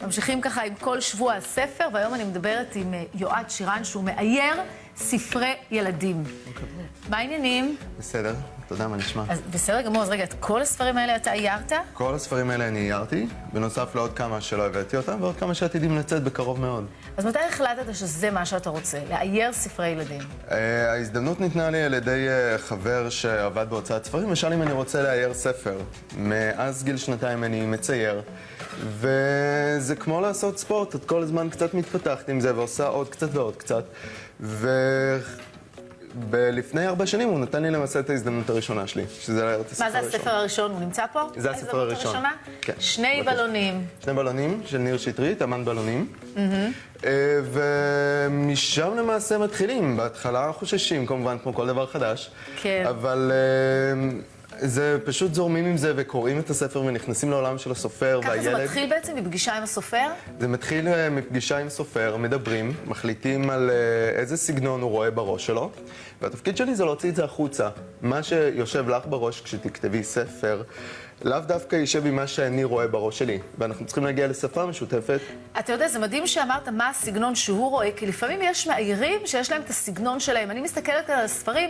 ממשיכים ככה עם כל שבוע הספר, והיום אני מדברת עם יועד שירן, שהוא מאייר ספרי ילדים. מה העניינים? בסדר, תודה, מה נשמע? אז בסדר גמור, אז רגע, את כל הספרים האלה אתה איירת? כל הספרים האלה אני איירתי, בנוסף לעוד כמה שלא הבאתי אותם, ועוד כמה שעתידים לצאת בקרוב מאוד. אז מתי החלטת שזה מה שאתה רוצה, לאייר ספרי ילדים? ההזדמנות ניתנה לי על ידי חבר שעבד בהוצאת ספרים, ושאל אם אני רוצה לאייר ספר. מאז גיל 2 אני מצייר, וזה כמו לעשות ספורט, את כל הזמן קצת מתפתחת עם זה ועושה עוד קצת ועוד קצת. ולפני 4 שנים הוא נתן לי למעשה את ההזדמנות הראשונה שלי, שזה לאייר את הספר הראשון. מה זה הספר הראשון? הוא נמצא פה? זה הספר הראשון. כן. שני בלונים. שני בלונים של ניר שטרית, אמן בלונים. ומשם למעשה מתחילים. בהתחלה חוששים, כמובן, כמו כל דבר חדש. כן. אבל זה פשוט זורמים עם זה וקוראים את הספר ונכנסים לעולם של הסופר והילד. ככה זה מתחיל בעצם מפגישה עם הסופר? זה מתחיל מפגישה עם סופר, מדברים, מחליטים על איזה סגנון הוא רואה בראש שלו, והתפקיד שלי זה להוציא את זה החוצה. מה שיושב לך בראש כשתכתבי ספר, לאו דווקא יישב עם מה שאני רואה בראש שלי, ואנחנו צריכים להגיע לשפה משותפת. אתה יודע, זה מדהים שאמרת מה הסגנון שהוא רואה, כי לפעמים יש מאיירים שיש להם את הסגנון שלהם. אני מסתכלת על הספרים,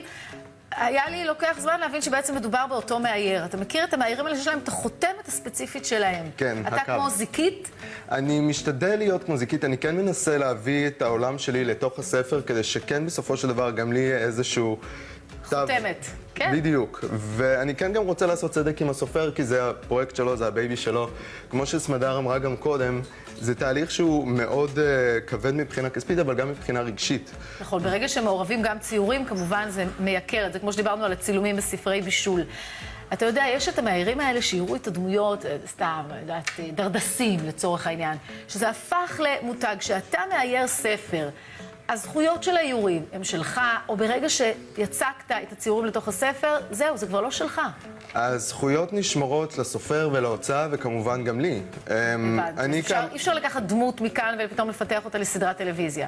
היה לי לוקח זמן להבין שבעצם מדובר באותו מאייר. אתה מכיר את המאיירים האלה שיש להם את החותמת הספציפית שלהם? כן, אתה כמו זיקית? אני משתדל להיות כמו זיקית, אני כן מנסה להביא את העולם שלי לתוך הספר, כדי שכן בסופו של דבר גם לי יהיה איזשהו חותמת, כן? בדיוק. ואני כן גם רוצה לעשות צדק עם הסופר, כי זה הפרויקט שלו, זה הבייבי שלו. כמו שסמדר אמרה גם קודם, זה תהליך שהוא מאוד כבד מבחינה כספית, אבל גם מבחינה רגשית. נכון, ברגע שמעורבים גם ציורים, כמובן זה מייקר את זה, כמו שדיברנו על הצילומים בספרי בישול. אתה יודע, יש את המאיירים האלה שיראו את הדמויות, סתם, יודעת, דרדסים לצורך העניין, שזה הפך למותג. שאתה מאייר ספר, הזכויות של האיורים הם שלך, או ברגע שיצקת את הציורים לתוך הספר, זהו, זה כבר לא שלך. הזכויות נשמרות לסופר ולהוצאה, וכמובן גם לי. אי אפשר לקחת דמות מכאן ופתאום לפתח אותה לסדרת טלוויזיה.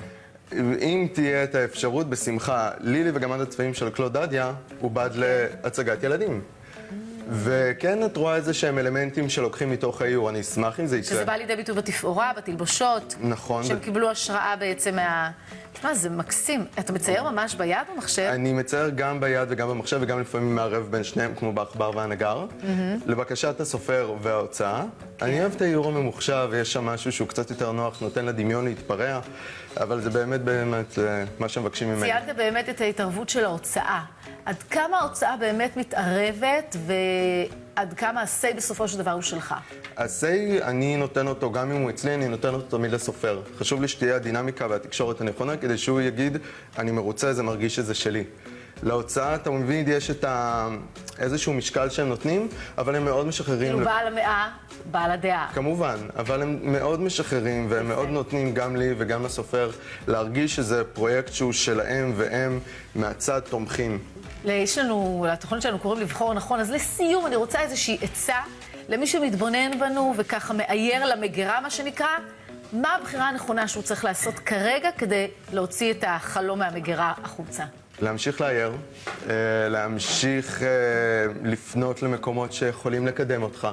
אם תהיה את האפשרות, בשמחה, לילי וגמד הצבעים של קלוד דדיה, הוא בד להצגת ילדים. וכן, את רואה איזה שהם אלמנטים שלוקחים מתוך האיור, אני אשמח אם זה יקרה. שזה בא לידי ביטוי בתפאורה, בתלבושות. נכון. שהם קיבלו השראה בעצם מה... תשמע, זה מקסים. אתה מצייר ממש ביד במחשב? אני מצייר גם ביד וגם במחשב, וגם לפעמים מערב בין שניהם, כמו בעכבר והנגר. לבקשת הסופר וההוצאה. אני אוהב את האיור הממוחשב, ויש שם משהו שהוא קצת יותר נוח, נותן לדמיון להתפרע, אבל זה באמת מה שמבקשים ממני. ציינת באמת את ההתערבות של ההוצאה. עד כמה ההוצאה באמת מתערבת, ועד כמה הסי בסופו של דבר הוא שלך? הסי, אני נותן אותו, גם אם הוא אצלי, אני נותן אותו תמיד לסופר. חשוב לי שתהיה הדינמיקה והתקשורת הנכונה, כדי שהוא יגיד, אני מרוצה, זה מרגיש שזה שלי. להוצאה, אתה מבין, יש את איזשהו משקל שהם נותנים, אבל הם מאוד משחררים. כאילו בעל המאה, בעל הדעה. כמובן, אבל הם מאוד משחררים, והם מאוד נותנים גם לי וגם לסופר להרגיש שזה פרויקט שהוא שלהם, והם מהצד תומכים. יש לנו, לתוכנית שלנו קוראים לבחור נכון, אז לסיום אני רוצה איזושהי עצה למי שמתבונן בנו וככה מאייר למגירה, מה שנקרא, מה הבחירה הנכונה שהוא צריך לעשות כרגע כדי להוציא את החלום מהמגירה החוצה? להמשיך לאייר, להמשיך לפנות למקומות שיכולים לקדם אותך,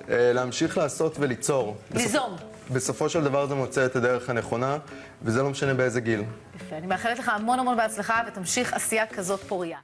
להמשיך לעשות וליצור. ליזום. בסופו של דבר זה מוצא את הדרך הנכונה, וזה לא משנה באיזה גיל. יפה, אני מאחלת לך המון המון בהצלחה ותמשיך עשייה כזאת פוריה.